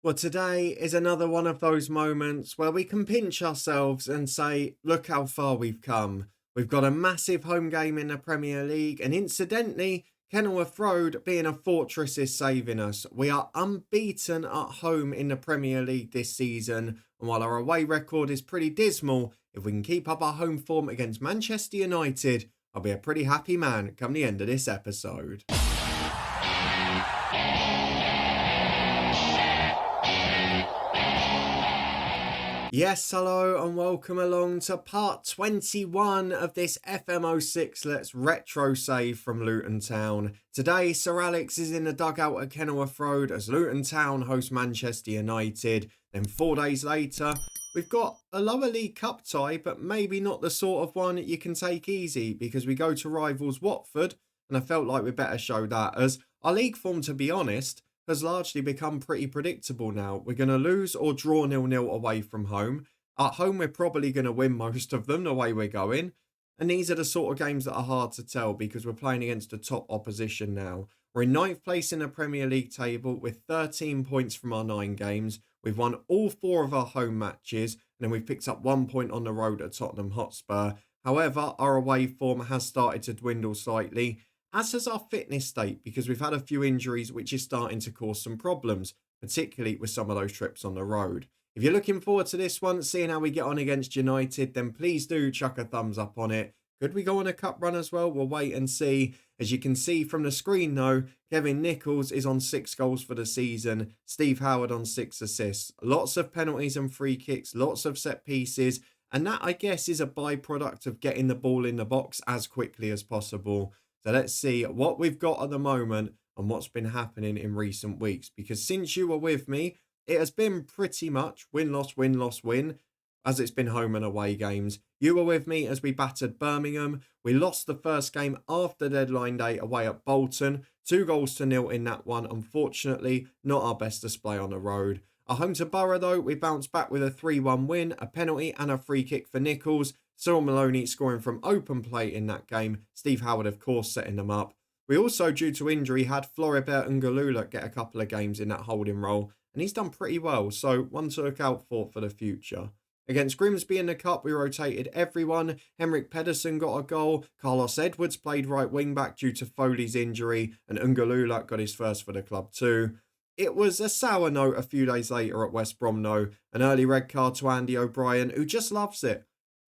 Well, today is another one of those moments where we can pinch ourselves and say, look how far we've come. We've got a massive home game in the Premier League, and incidentally, Kenilworth Road being a fortress is saving us. We are unbeaten at home in the Premier League this season, and while our away record is pretty dismal, if we can keep up our home form against Manchester United, I'll be a pretty happy man come the end of this episode. Yes, hello and welcome along to part 21 of this FM06 Let's Retro Save from Luton Town. Today, Sir Alex is in the dugout at Kenilworth Road as Luton Town host Manchester United. Then 4 days later, we've got a lower league cup tie, but maybe not the sort of one you can take easy because we go to rivals Watford, and I felt like we better show that as our league form, to be honest, has largely become pretty predictable now. We're going to lose or draw 0-0 away from home. At home, we're probably going to win most of them the way we're going. And these are the sort of games that are hard to tell because we're playing against a top opposition now. We're in ninth place in the Premier League table with 13 points from our 9 games. We've won all 4 of our home matches, and then we've picked up 1 point on the road at Tottenham Hotspur. However, our away form has started to dwindle slightly, as has our fitness state, because we've had a few injuries which is starting to cause some problems, particularly with some of those trips on the road. If you're looking forward to this one, seeing how we get on against United, then please do chuck a thumbs up on it. Could we go on a cup run as well? We'll wait and see. As you can see from the screen though, Kevin Nichols is on 6 goals for the season, Steve Howard on 6 assists. Lots of penalties and free kicks, lots of set pieces, and that I guess is a byproduct of getting the ball in the box as quickly as possible. So let's see what we've got at the moment and what's been happening in recent weeks. Because since you were with me, it has been pretty much win, loss, win, loss, win, as it's been home and away games. You were with me as we battered Birmingham. We lost the first game after deadline day away at Bolton. 2-0 in that one. Unfortunately, not our best display on the road. At home to Borough, though, we bounced back with a 3-1 win, a penalty and a free kick for Nichols. Cyril Maloney scoring from open play in that game. Steve Howard, of course, setting them up. We also, due to injury, had Floribert and Galula get a couple of games in that holding role, and he's done pretty well, so one to look out for the future. Against Grimsby in the Cup, we rotated everyone. Henrik Pedersen got a goal. Carlos Edwards played right wing back due to Foley's injury, and Ungalula got his first for the club too. It was a sour note a few days later at West Brom though. An early red card to Andy O'Brien, who just loves it.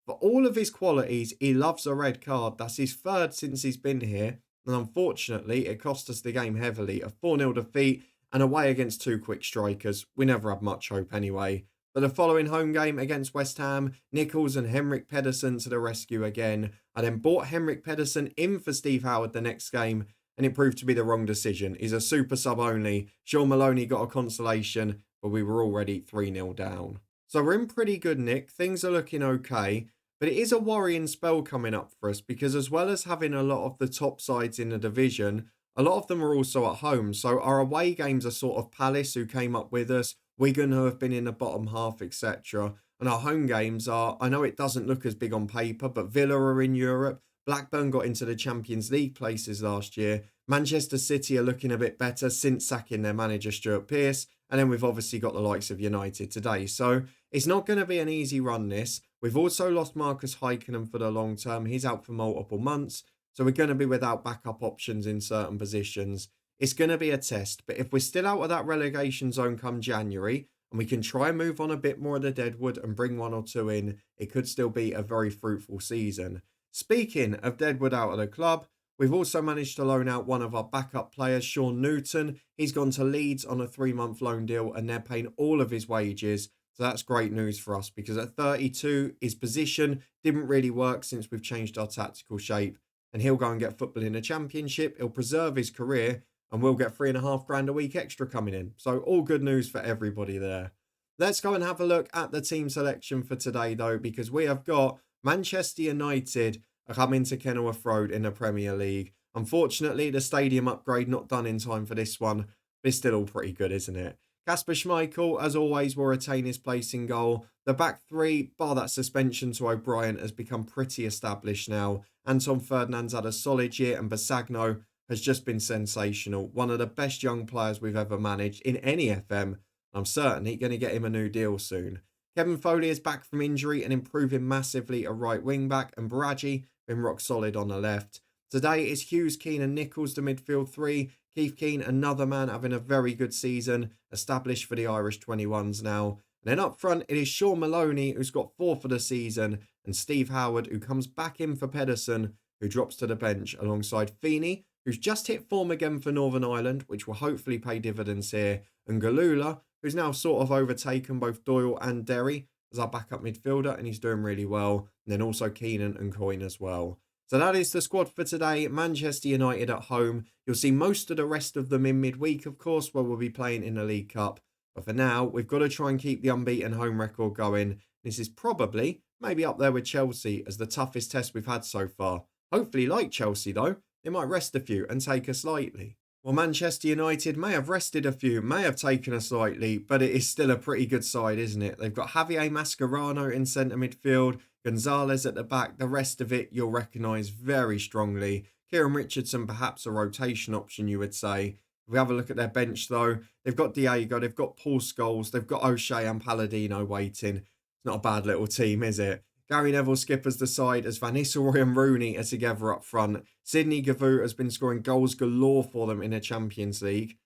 For all of his qualities, he loves a red card. That's his 3rd since he's been here. And unfortunately, it cost us the game heavily. A 4-0 defeat and away against 2 quick strikers. We never had much hope anyway. But the following home game against West Ham, Nichols and Henrik Pedersen to the rescue again. I then bought Henrik Pedersen in for Steve Howard the next game, and it proved to be the wrong decision. He's a super sub only. Sean Maloney got a consolation, but we were already 3-0 down. So we're in pretty good nick. Things are looking okay. But it is a worrying spell coming up for us because as well as having a lot of the top sides in the division, a lot of them are also at home. So our away games are sort of Palace, who came up with us, Wigan, who have been in the bottom half, etc. And our home games are, I know it doesn't look as big on paper, but Villa are in Europe. Blackburn got into the Champions League places last year. Manchester City are looking a bit better since sacking their manager Stuart Pearce. And then we've obviously got the likes of United today. So it's not going to be an easy run, this. We've also lost Marcus Heikkinen for the long term. He's out for multiple months. So we're going to be without backup options in certain positions. It's going to be a test. But if we're still out of that relegation zone come January, and we can try and move on a bit more of the deadwood and bring 1 or 2 in, it could still be a very fruitful season. Speaking of deadwood out of the club, we've also managed to loan out one of our backup players, Sean Newton. He's gone to Leeds on a 3-month loan deal and they're paying all of his wages. So that's great news for us because at 32, his position didn't really work since we've changed our tactical shape. And he'll go and get football in the Championship. He'll preserve his career and we'll get £3,500 a week extra coming in. So all good news for everybody there. Let's go and have a look at the team selection for today though, because we have got Manchester United coming to Kenilworth Road in the Premier League. Unfortunately, the stadium upgrade not done in time for this one, but it's still all pretty good, isn't it? Kasper Schmeichel, as always, will retain his place in goal. The back 3, bar that suspension to O'Brien, has become pretty established now. Anton Ferdinand's had a solid year and Basagno has just been sensational. One of the best young players we've ever managed in any FM. I'm certainly going to get him a new deal soon. Kevin Foley is back from injury and improving massively at right wing back, and Baraji been rock solid on the left. Today is Hughes, Keane and Nichols the midfield three. Keith Keane, another man having a very good season, established for the Irish 21s now. And then up front, it is Sean Maloney, who's got 4 for the season, and Steve Howard, who comes back in for Pedersen, who drops to the bench alongside Feeney, who's just hit form again for Northern Ireland, which will hopefully pay dividends here, and Galula, who's now sort of overtaken both Doyle and Derry as our backup midfielder, and he's doing really well. And then also Keenan and Coyne as well. So that is the squad for today. Manchester United at home. You'll see most of the rest of them in midweek, of course, where we'll be playing in the League Cup. But for now, we've got to try and keep the unbeaten home record going. This is probably maybe up there with Chelsea as the toughest test we've had so far. Hopefully, like Chelsea though, they might rest a few and take us lightly. Well, Manchester United may have rested a few, may have taken us lightly, but it is still a pretty good side, isn't it? They've got Javier Mascherano in centre midfield, Gonzalez at the back. The rest of it you'll recognise very strongly. Kieran Richardson, perhaps a rotation option, you would say. If we have a look at their bench, though, they've got Diego, they've got Paul Scholes, they've got O'Shea and Palladino waiting. It's not a bad little team, is it? Gary Neville skippers the side as Van Nistelrooy and Rooney are together up front. Sidney Govou has been scoring goals galore for them in the Champions League.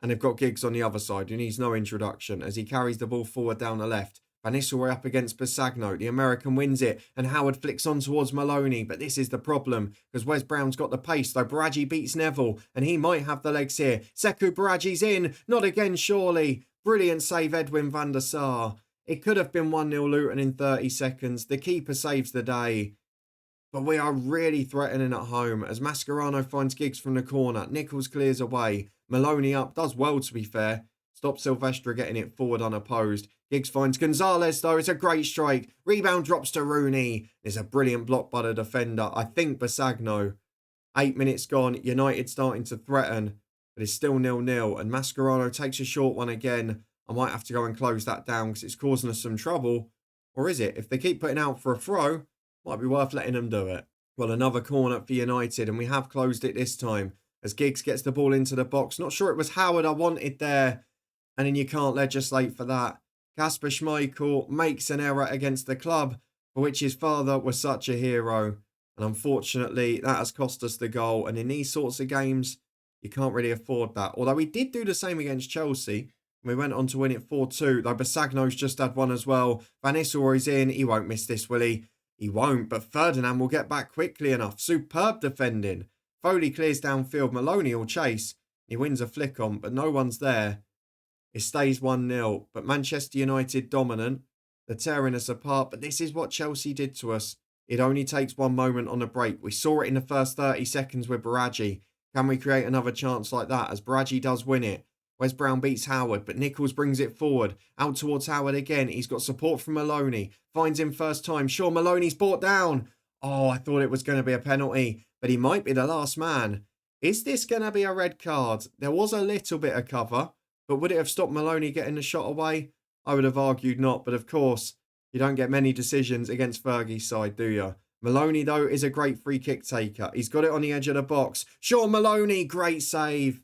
And they've got Giggs on the other side, who needs no introduction as he carries the ball forward down the left. Van Nistelrooy up against Basagno. The American wins it, and Howard flicks on towards Maloney. But this is the problem, because Wes Brown's got the pace, though Baraji beats Neville, and he might have the legs here. Sekou Baraji's in. Not again, surely. Brilliant save, Edwin van der Sar. It could have been 1-0 Luton in 30 seconds. The keeper saves the day. But we are really threatening at home as Mascherano finds Giggs from the corner. Nichols clears away. Maloney up. Does well, to be fair. Stops Silvestre getting it forward unopposed. Giggs finds Gonzalez, though. It's a great strike. Rebound drops to Rooney. It's a brilliant block by the defender. I think Basagno. 8 minutes gone. United starting to threaten. But it's still 0-0. And Mascherano takes a short one again. I might have to go and close that down because it's causing us some trouble. Or is it? If they keep putting out for a throw, might be worth letting them do it. Well, another corner for United, and we have closed it this time as Giggs gets the ball into the box. Not sure it was Howard I wanted there, and then you can't legislate for that. Kasper Schmeichel makes an error against the club for which his father was such a hero. And unfortunately, that has cost us the goal. And in these sorts of games, you can't really afford that. Although we did do the same against Chelsea. We went on to win it 4-2, though Basagno's just had one as well. Van Nistelrooy's in. He won't miss this, will he? He won't, but Ferdinand will get back quickly enough. Superb defending. Foley clears downfield. Maloney will chase. He wins a flick on, but no one's there. It stays 1-0, but Manchester United dominant. They're tearing us apart, but this is what Chelsea did to us. It only takes one moment on a break. We saw it in the first 30 seconds with Baraji. Can we create another chance like that as Baraji does win it? Wes Brown beats Howard, but Nichols brings it forward. Out towards Howard again. He's got support from Maloney. Finds him first time. Sure, Maloney's brought down. Oh, I thought it was going to be a penalty, but he might be the last man. Is this going to be a red card? There was a little bit of cover, but would it have stopped Maloney getting the shot away? I would have argued not, but of course, you don't get many decisions against Fergie's side, do you? Maloney, though, is a great free kick taker. He's got it on the edge of the box. Sean Maloney, great save.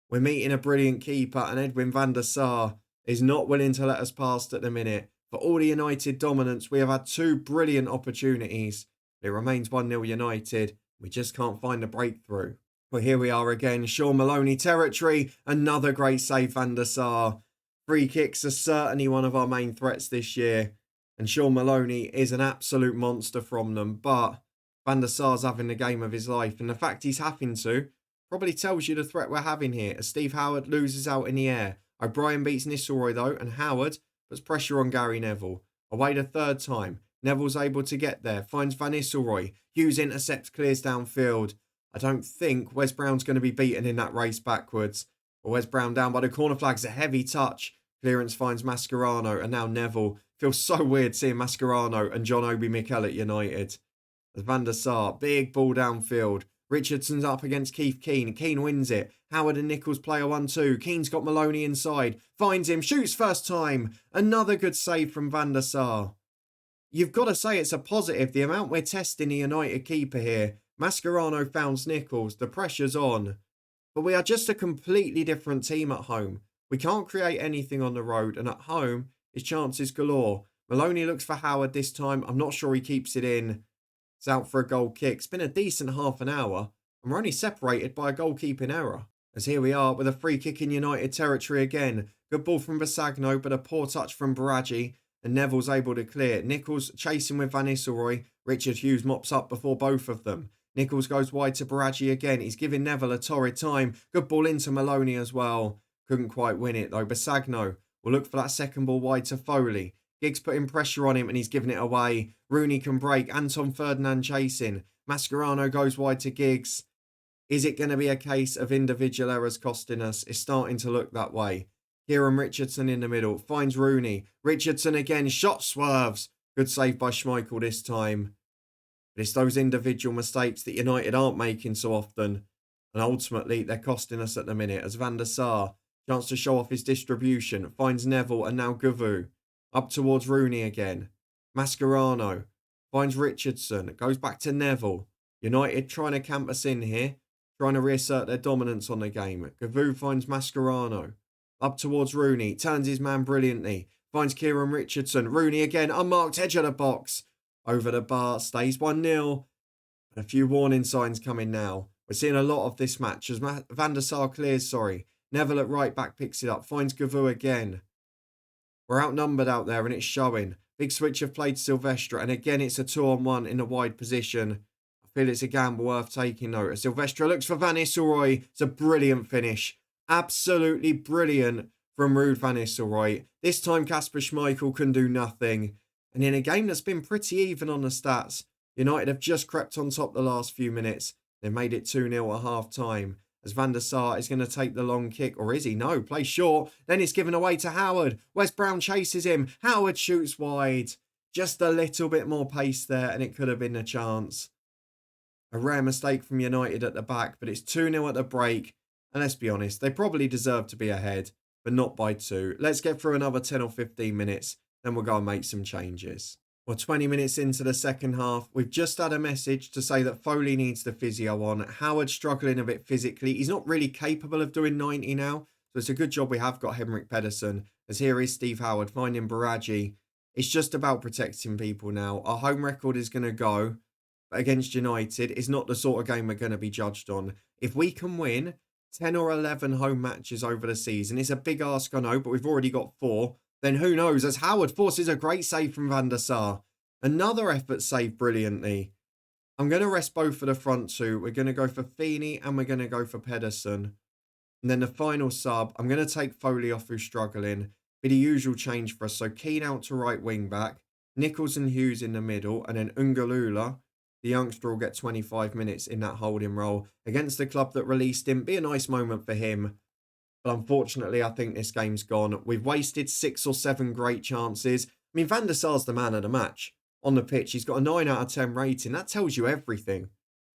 We're meeting a brilliant keeper, and Edwin van der Sar is not willing to let us past at the minute. For all the United dominance, we have had 2 brilliant opportunities. It remains 1-0 United. We just can't find a breakthrough. But here we are again, Sean Maloney territory. Another great save, Van der Sar. Free kicks are certainly one of our main threats this year. And Sean Maloney is an absolute monster from them. But Van der Sar's having the game of his life. And the fact he's having to probably tells you the threat we're having here as Steve Howard loses out in the air. O'Brien beats Nistelrooy though, and Howard puts pressure on Gary Neville. Away the third time. Neville's able to get there, finds Van Nistelrooy. Hughes intercepts, clears downfield. I don't think Wes Brown's going to be beaten in that race backwards. But Wes Brown down by the corner flag's a heavy touch. Clearance finds Mascherano, and now Neville. Feels so weird seeing Mascherano and John Obi Mikel at United. As Van der Sar, big ball downfield. Richardson's up against Keith Keane. Keane wins it. Howard and Nichols play a 1-2. Keane's got Maloney inside. Finds him. Shoots first time. Another good save from Van der Sar. You've got to say it's a positive. The amount we're testing the United keeper here. Mascherano founds Nichols. The pressure's on. But we are just a completely different team at home. We can't create anything on the road, and at home, his chances galore. Maloney looks for Howard this time. I'm not sure he keeps it in. It's out for a goal kick. It's been a decent half an hour, and we're only separated by a goalkeeping error. As here we are with a free kick in United territory again. Good ball from Basagno, but a poor touch from Baraggi, and Neville's able to clear. Nichols chasing with Van Nistelrooy. Richard Hughes mops up before both of them. Nichols goes wide to Baraggi again. He's giving Neville a torrid time. Good ball into Maloney as well. Couldn't quite win it though. Basagno will look for that second ball wide to Foley. Giggs putting pressure on him and he's giving it away. Rooney can break. Anton Ferdinand chasing. Mascherano goes wide to Giggs. Is it going to be a case of individual errors costing us? It's starting to look that way. Kieran Richardson in the middle. Finds Rooney. Richardson again. Shot swerves. Good save by Schmeichel this time. But it's those individual mistakes that United aren't making so often. And ultimately, they're costing us at the minute. As Van der Sar, chance to show off his distribution. Finds Neville and now Govou. Up towards Rooney again. Mascherano finds Richardson. Goes back to Neville. United trying to camp us in here. Trying to reassert their dominance on the game. Govou finds Mascherano. Up towards Rooney. Turns his man brilliantly. Finds Kieran Richardson. Rooney again. Unmarked edge of the box. Over the bar. Stays 1-0. A few warning signs coming now. We're seeing a lot of this match as Van der Sar clears, Neville at right back picks it up. Finds Govou again. We're outnumbered out there and it's showing. Big switch of play to Silvestre. And again, it's a 2-on-1 in a wide position. I feel it's a gamble worth taking note. As Silvestre looks for Van Nistelrooy. It's a brilliant finish. Absolutely brilliant from Ruud Van Nistelrooy. This time, Kasper Schmeichel can do nothing. And in a game that's been pretty even on the stats, United have just crept on top the last few minutes. They've made it 2-0 at half-time. As Van der Sar is going to take the long kick. Or is he? No, play short. Then it's given away to Howard. Wes Brown chases him. Howard shoots wide. Just a little bit more pace there and it could have been a chance. A rare mistake from United at the back, but it's 2-0 at the break. And let's be honest, they probably deserve to be ahead, but not by 2. Let's get through another 10 or 15 minutes. Then we'll go and make some changes. Well, 20 minutes into the second half, we've just had a message to say that Foley needs the physio on. Howard's struggling a bit physically. He's not really capable of doing 90 now. So it's a good job we have got Henrik Pedersen. As here is Steve Howard finding Baraggi. It's just about protecting people now. Our home record is going to go. But against United, it's not the sort of game we're going to be judged on. If we can win 10 or 11 home matches over the season, it's a big ask, I know, but we've already got 4. Then who knows, as Howard forces a great save from Van der Sar. Another effort saved brilliantly. I'm going to rest both for the front 2. We're going to go for Feeney and we're going to go for Pedersen. And then the final sub, I'm going to take Foley off who's struggling. Be the usual change for us. So Keane out to right wing back. Nichols and Hughes in the middle. And then Ungalula, the youngster, will get 25 minutes in that holding role against the club that released him. Be a nice moment for him. But unfortunately, I think this game's gone. We've wasted 6 or 7 great chances. I mean, Van der Sar's the man of the match. On the pitch, he's got a 9 out of 10 rating. That tells you everything.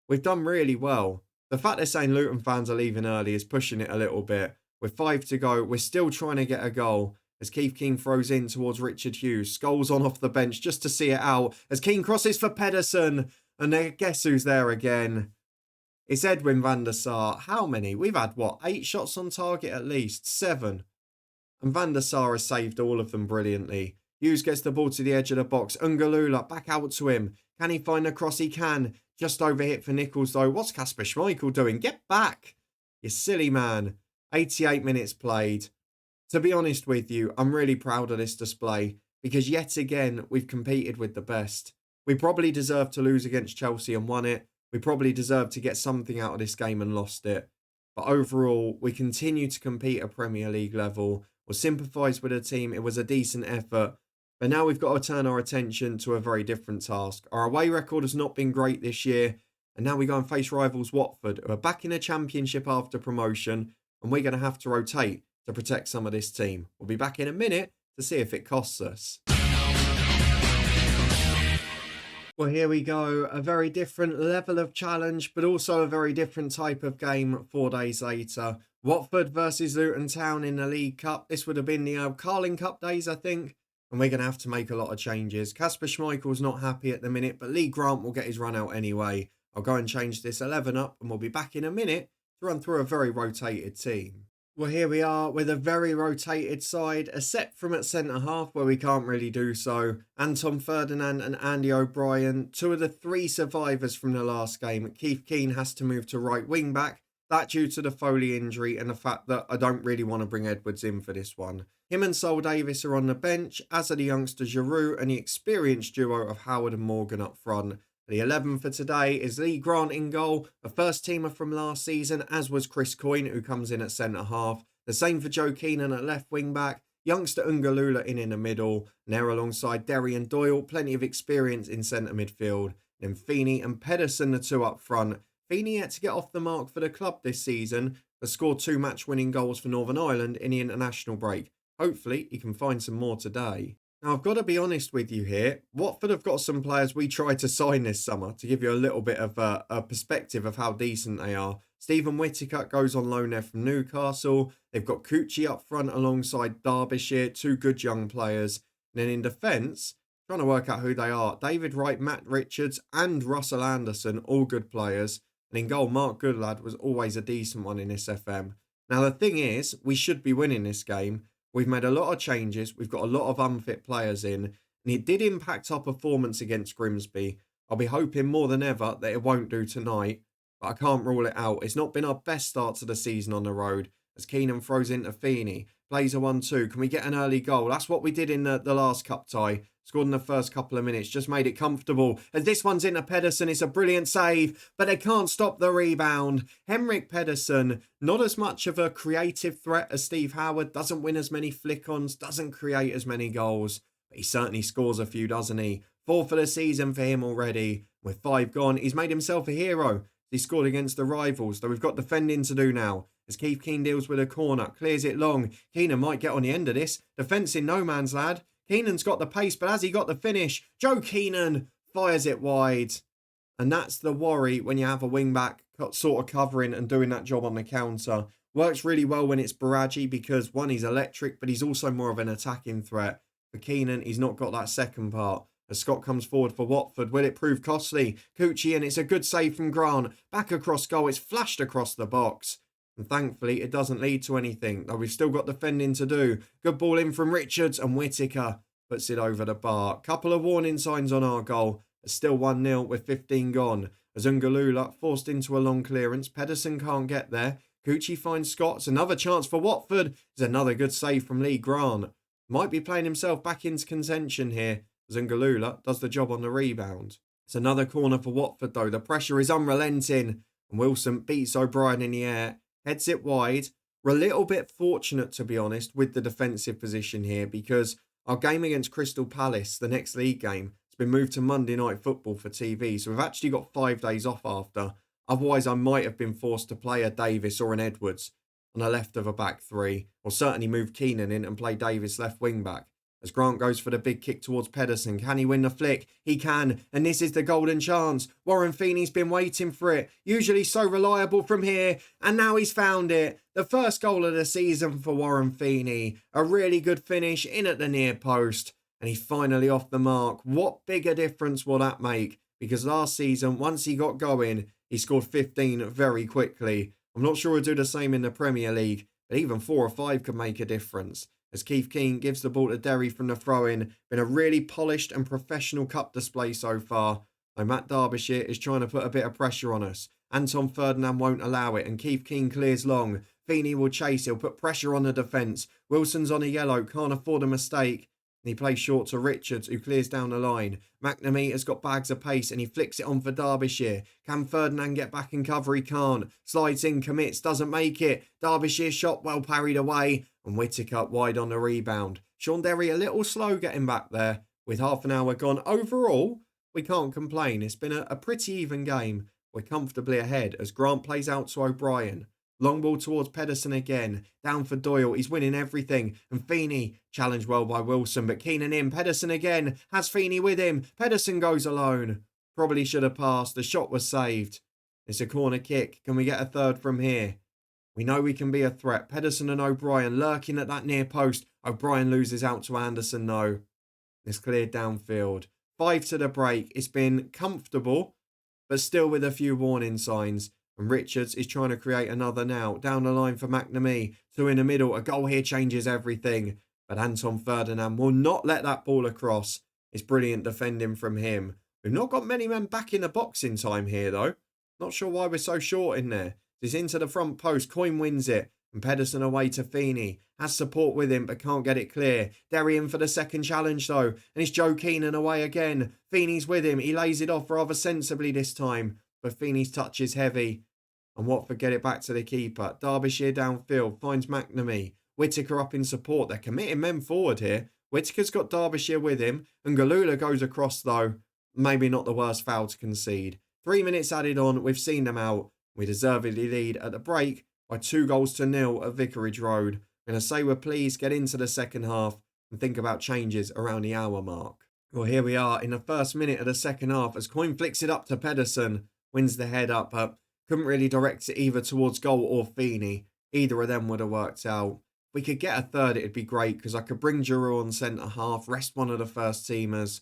We've done really well. The fact they're saying Luton fans are leaving early is pushing it a little bit. With 5 to go, we're still trying to get a goal. As Keith Keane throws in towards Richard Hughes. Scholes on off the bench just to see it out. As Keane crosses for Pedersen. And then guess who's there again? It's Edwin van der Sar. How many? We've had, 8 shots on target at least? 7. And van der Sar has saved all of them brilliantly. Hughes gets the ball to the edge of the box. Ungalula back out to him. Can he find the cross? He can. Just overhit for Nichols though. What's Kasper Schmeichel doing? Get back, you silly man. 88 minutes played. To be honest with you, I'm really proud of this display because yet again, we've competed with the best. We probably deserved to lose against Chelsea and won it. We probably deserved to get something out of this game and lost it. But overall, we continue to compete at Premier League level. We'll sympathise with the team. It was a decent effort. But now we've got to turn our attention to a very different task. Our away record has not been great this year. And now we go and face rivals Watford, who are back in the Championship after promotion. And we're going to have to rotate to protect some of this team. We'll be back in a minute to see if it costs us. Well, here we go. A very different level of challenge, but also a very different type of game 4 days later. Watford versus Luton Town in the League Cup. This would have been the Carling Cup days, I think. And we're going to have to make a lot of changes. Kasper Schmeichel's not happy at the minute, but Lee Grant will get his run out anyway. I'll go and change this 11 up, and we'll be back in a minute to run through a very rotated team. Well, here we are with a very rotated side, except from at centre half where we can't really do so. Anton Ferdinand and Andy O'Brien, two of the three survivors from the last game. Keith Keane has to move to right wing back. That due to the Foley injury and the fact that I don't really want to bring Edwards in for this one. Him and Sol Davis are on the bench, as are the youngster Giroud and the experienced duo of Howard and Morgan up front. The 11 for today is Lee Grant in goal, a first teamer from last season, as was Chris Coyne, who comes in at centre half. The same for Joe Keenan at left wing back, youngster Ungalula in the middle, and there alongside Derry and Doyle, plenty of experience in centre midfield. Then Feeney and Pedersen, the two up front. Feeney yet to get off the mark for the club this season, but scored 2 match-winning goals for Northern Ireland in the international break. Hopefully, he can find some more today. Now, I've got to be honest with you here. Watford have got some players we tried to sign this summer to give you a little bit of a perspective of how decent they are. Stephen Whittaker goes on loan there from Newcastle. They've got Cucci up front alongside Derbyshire, two good young players. And then in defence, trying to work out who they are. David Wright, Matt Richards and Russell Anderson, all good players. And in goal, Mark Goodlad was always a decent one in this FM. Now, the thing is, we should be winning this game. We've made a lot of changes. We've got a lot of unfit players in. And it did impact our performance against Grimsby. I'll be hoping more than ever that it won't do tonight. But I can't rule it out. It's not been our best start to the season on the road. As Keenan throws into Feeney. Plays a 1-2. Can we get an early goal? That's what we did in the last cup tie. Scored in the first couple of minutes. Just made it comfortable. As this one's into Pedersen. It's a brilliant save. But they can't stop the rebound. Henrik Pedersen, not as much of a creative threat as Steve Howard. Doesn't win as many flick-ons. Doesn't create as many goals. But he certainly scores a few, doesn't he? 4 for the season for him already. With 5 gone, he's made himself a hero. He scored against the rivals. Though we've got defending to do now. As Keith Keane deals with a corner. Clears it long. Keenan might get on the end of this. Defence in no man's land. Keenan's got the pace, but has he got the finish? Joe Keenan fires it wide. And that's the worry when you have a wing-back sort of covering and doing that job on the counter. Works really well when it's Baraji because, one, he's electric, but he's also more of an attacking threat. For Keenan, he's not got that second part. As Scott comes forward for Watford, will it prove costly? Cucci, and it's a good save from Grant. Back across goal, it's flashed across the box. And thankfully, it doesn't lead to anything, though we've still got defending to do. Good ball in from Richards, and Whittaker puts it over the bar. Couple of warning signs on our goal. It's still 1-0 with 15 gone. As Ungalula forced into a long clearance. Pedersen can't get there. Cucci finds Scott's. Another chance for Watford. There's another good save from Lee Grant. Might be playing himself back into contention here. As Ungalula does the job on the rebound. It's another corner for Watford though. The pressure is unrelenting. And Wilson beats O'Brien in the air. Heads it wide. We're a little bit fortunate, to be honest, with the defensive position here because our game against Crystal Palace, the next league game, has been moved to Monday Night Football for TV. So we've actually got 5 days off after. Otherwise, I might have been forced to play a Davis or an Edwards on the left of a back three. Or certainly move Keenan in and play Davis left wing back. As Grant goes for the big kick towards Pedersen. Can he win the flick? He can. And this is the golden chance. Warren Feeney's been waiting for it. Usually so reliable from here. And now he's found it. The first goal of the season for Warren Feeney. A really good finish in at the near post. And he's finally off the mark. What bigger difference will that make? Because last season, once he got going, he scored 15 very quickly. I'm not sure he'll do the same in the Premier League. But even 4 or 5 could make a difference. As Keith Keane gives the ball to Derry from the throw-in. Been a really polished and professional cup display so far. Though Matt Derbyshire is trying to put a bit of pressure on us. Anton Ferdinand won't allow it and Keith Keane clears long. Feeney will chase, he'll put pressure on the defence. Wilson's on a yellow, can't afford a mistake. And he plays short to Richards, who clears down the line. McNamee has got bags of pace and he flicks it on for Derbyshire. Can Ferdinand get back in cover? He can't. Slides in, commits, doesn't make it. Derbyshire shot well parried away. And Whittaker wide on the rebound. Sean Derry a little slow getting back there. With half an hour gone. Overall, we can't complain. It's been a pretty even game. We're comfortably ahead as Grant plays out to O'Brien. Long ball towards Pedersen again. Down for Doyle. He's winning everything. And Feeney challenged well by Wilson. But Keenan in. Pedersen again. Has Feeney with him. Pedersen goes alone. Probably should have passed. The shot was saved. It's a corner kick. Can we get a third from here? We know we can be a threat. Pedersen and O'Brien lurking at that near post. O'Brien loses out to Anderson though. It's cleared downfield. 5 to the break. It's been comfortable, but still with a few warning signs. And Richards is trying to create another now. Down the line for McNamee. Two in the middle. A goal here changes everything. But Anton Ferdinand will not let that ball across. It's brilliant defending from him. We've not got many men back in the box in time here, though. Not sure why we're so short in there. It's into the front post. Coyne wins it. And Pedersen away to Feeney. Has support with him, but can't get it clear. Derry in for the second challenge, though. And it's Joe Keenan away again. Feeney's with him. He lays it off rather sensibly this time. But Feeney's touch is heavy. And Watford get it back to the keeper. Derbyshire downfield. Finds McNamee. Whittaker up in support. They're committing men forward here. Whittaker's got Derbyshire with him. And Galula goes across, though. Maybe not the worst foul to concede. 3 minutes added on. We've seen them out. We deservedly lead at the break by 2-0 at Vicarage Road. I'm going to say we're pleased, get into the second half and think about changes around the hour mark. Well, here we are in the first minute of the second half as Coyne flicks it up to Pedersen. Wins the head up, but couldn't really direct it either towards goal or Feeney. Either of them would have worked out. If we could get a third, it'd be great because I could bring Giroud on centre half, rest one of the first teamers.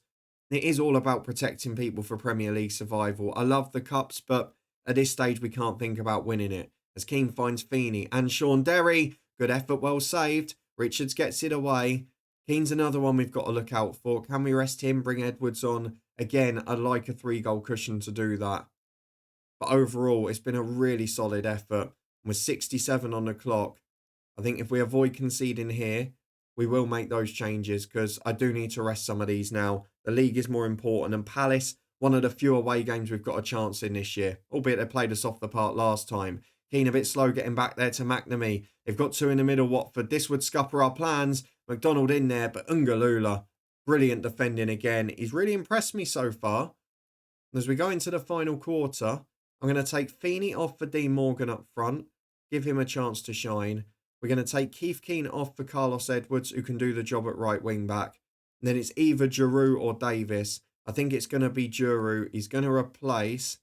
It is all about protecting people for Premier League survival. I love the Cups, but at this stage we can't think about winning it. As Keane finds Feeney and Sean Derry. Good effort, well saved. Richards gets it away. Keane's another one we've got to look out for. Can we rest him, bring Edwards on? Again, I'd like a 3-goal cushion to do that. But overall, it's been a really solid effort. With 67 on the clock, I think if we avoid conceding here, we will make those changes because I do need to rest some of these now. The league is more important, and Palace, one of the few away games we've got a chance in this year, albeit they played us off the park last time. Keane a bit slow getting back there to McNamee. They've got two in the middle, Watford. This would scupper our plans. McDonald in there, but Ungalula, brilliant defending again. He's really impressed me so far. As we go into the final quarter, I'm going to take Feeney off for Dean Morgan up front. Give him a chance to shine. We're going to take Keith Keane off for Carlos Edwards, who can do the job at right wing back. And then it's either Giroud or Davis. I think it's going to be Giroud. He's going to replace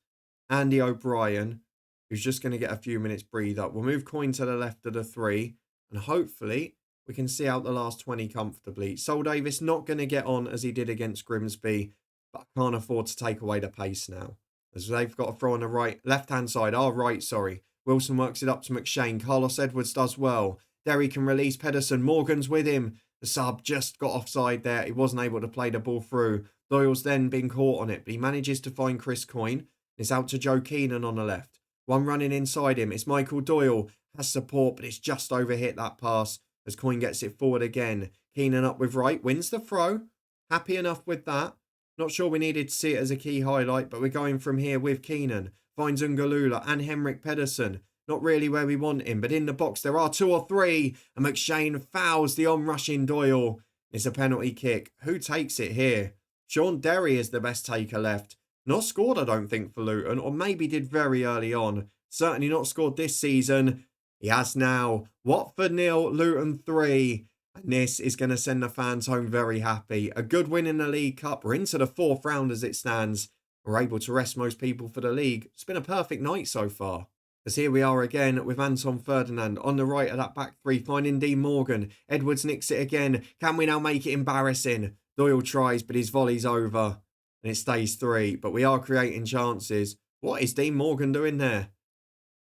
Andy O'Brien, who's just going to get a few minutes breathe up. We'll move Coyne to the left of the three. And hopefully we can see out the last 20 comfortably. Sol Davis not going to get on as he did against Grimsby. But I can't afford to take away the pace now. As they've got a throw on the left-hand side. Sorry. Wilson works it up to McShane. Carlos Edwards does well. Derry can release Pedersen. Morgan's with him. The sub just got offside there. He wasn't able to play the ball through. Doyle's then been caught on it. But he manages to find Chris Coyne. It's out to Joe Keenan on the left. One running inside him. It's Michael Doyle. Has support, but it's just overhit that pass as Coyne gets it forward again. Keenan up with right. Wins the throw. Happy enough with that. Not sure we needed to see it as a key highlight, but we're going from here with Keenan. Finds Ungalula and Henrik Pedersen. Not really where we want him, but in the box there are 2 or 3. And McShane fouls the on-rushing Doyle. It's a penalty kick. Who takes it here? Sean Derry is the best taker left. Not scored, I don't think, for Luton, or maybe did very early on. Certainly not scored this season. He has now. Watford 0, Luton 3. And this is going to send the fans home very happy. A good win in the League Cup. We're into the 4th round as it stands. We're able to rest most people for the league. It's been a perfect night so far. As here we are again with Anton Ferdinand on the right of that back three, finding Dean Morgan. Edwards nicks it again. Can we now make it embarrassing? Doyle tries, but his volley's over. And it stays 3. But we are creating chances. What is Dean Morgan doing there?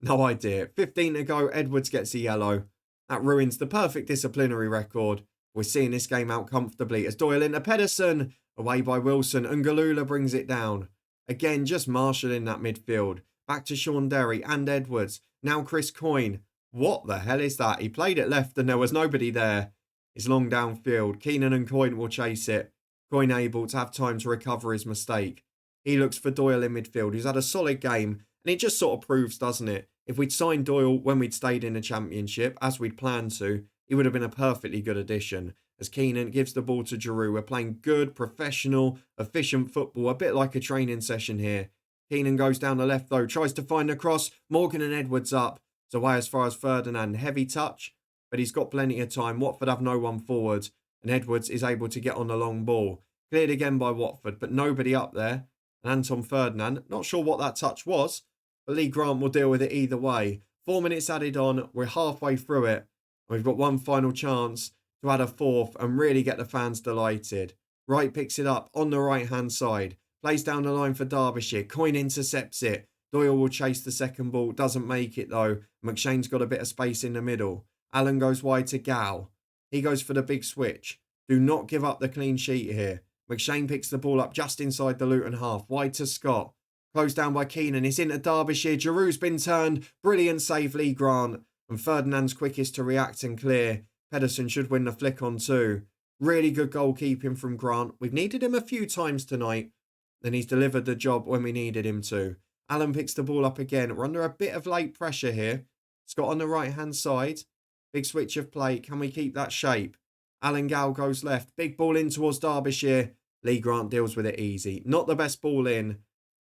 No idea. 15 to go. Edwards gets a yellow. That ruins the perfect disciplinary record. We're seeing this game out comfortably as Doyle into Pedersen. Away by Wilson. And Galula brings it down. Again, just marshalling that midfield. Back to Sean Derry and Edwards. Now Chris Coyne. What the hell is that? He played it left and there was nobody there. It's long downfield. Keenan and Coyne will chase it. Coyne able to have time to recover his mistake. He looks for Doyle in midfield, who's had a solid game. And it just sort of proves, doesn't it? If we'd signed Doyle when we'd stayed in the Championship, as we'd planned to, he would have been a perfectly good addition. As Keenan gives the ball to Giroud. We're playing good, professional, efficient football. A bit like a training session here. Keenan goes down the left though. Tries to find the cross. Morgan and Edwards up. It's away as far as Ferdinand. Heavy touch. But he's got plenty of time. Watford have no one forward. And Edwards is able to get on the long ball. Cleared again by Watford. But nobody up there. And Anton Ferdinand. Not sure what that touch was. But Lee Grant will deal with it either way. 4 minutes added on. We're halfway through it. We've got one final chance to add a 4th and really get the fans delighted. Wright picks it up on the right-hand side. Plays down the line for Derbyshire. Coyne intercepts it. Doyle will chase the second ball, doesn't make it though. McShane's got a bit of space in the middle. Allen goes wide to Gal. He goes for the big switch. Do not give up the clean sheet here. McShane picks the ball up just inside the Luton half. Wide to Scott. Closed down by Keenan. It's into Derbyshire. Giroud's been turned. Brilliant save, Lee Grant. And Ferdinand's quickest to react and clear. Pedersen should win the flick on two. Really good goalkeeping from Grant. We've needed him a few times tonight. And he's delivered the job when we needed him to. Allen picks the ball up again. We're under a bit of late pressure here. Scott on the right-hand side. Big switch of play. Can we keep that shape? Alan Gal goes left. Big ball in towards Derbyshire. Lee Grant deals with it easy. Not the best ball in.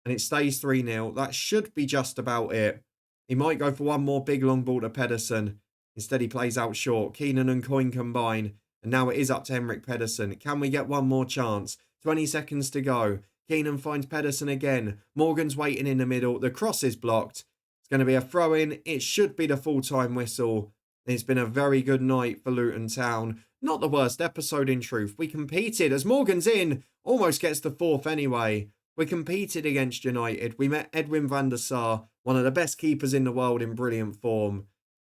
And it stays 3-0. That should be just about it. He might go for one more big long ball to Pedersen. Instead he plays out short. Keenan and Coyne combine. And now it is up to Henrik Pedersen. Can we get one more chance? 20 seconds to go. Keenan finds Pedersen again. Morgan's waiting in the middle. The cross is blocked. It's going to be a throw-in. It should be the full-time whistle. It's been a very good night for Luton Town. Not the worst episode in truth. We competed as Morgan's in. Almost gets the fourth anyway. We competed against United. We met Edwin van der Sar, one of the best keepers in the world in brilliant form.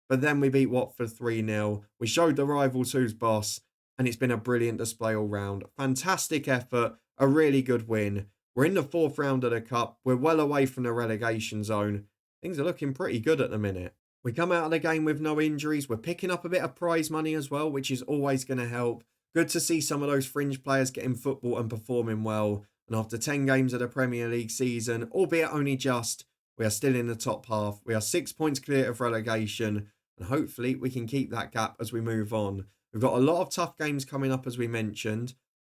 But then we beat Watford 3-0. We showed the rivals who's boss. And it's been a brilliant display all round. Fantastic effort. A really good win. We're in the fourth round of the Cup. We're well away from the relegation zone. Things are looking pretty good at the minute. We come out of the game with no injuries. We're picking up a bit of prize money as well, which is always going to help. Good to see some of those fringe players getting football and performing well. And after 10 games of the Premier League season, albeit only just, we are still in the top half. We are 6 points clear of relegation. And hopefully we can keep that gap as we move on. We've got a lot of tough games coming up, as we mentioned.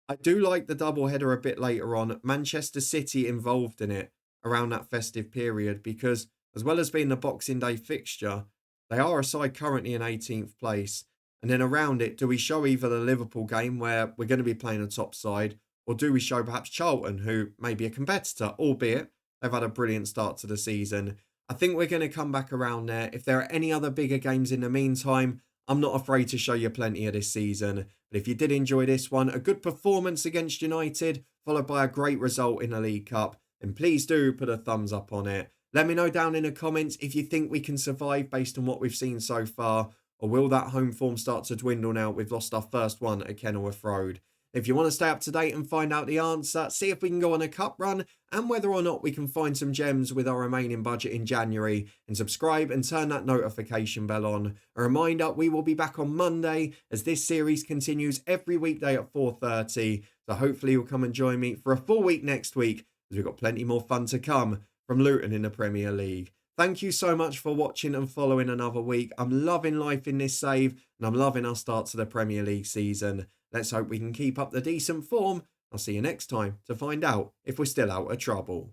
I do like the double-header a bit later on. Manchester City involved in it around that festive period because, as well as being the Boxing Day fixture, they are a side currently in 18th place. And then around it, do we show either the Liverpool game where we're going to be playing a top side, or do we show perhaps Charlton, who may be a competitor, albeit they've had a brilliant start to the season. I think we're going to come back around there. If there are any other bigger games in the meantime, I'm not afraid to show you plenty of this season. But if you did enjoy this one, a good performance against United, followed by a great result in the League Cup, then please do put a thumbs up on it. Let me know down in the comments if you think we can survive based on what we've seen so far, or will that home form start to dwindle now we've lost our first one at Kenilworth Road. If you want to stay up to date and find out the answer, see if we can go on a cup run and whether or not we can find some gems with our remaining budget in January, and subscribe and turn that notification bell on. A reminder, we will be back on Monday as this series continues every weekday at 4:30. So hopefully you'll come and join me for a full week next week as we've got plenty more fun to come from Luton in the Premier League. Thank you so much for watching and following another week. I'm loving life in this save and I'm loving our start to the Premier League season. Let's hope we can keep up the decent form. I'll see you next time to find out if we're still out of trouble.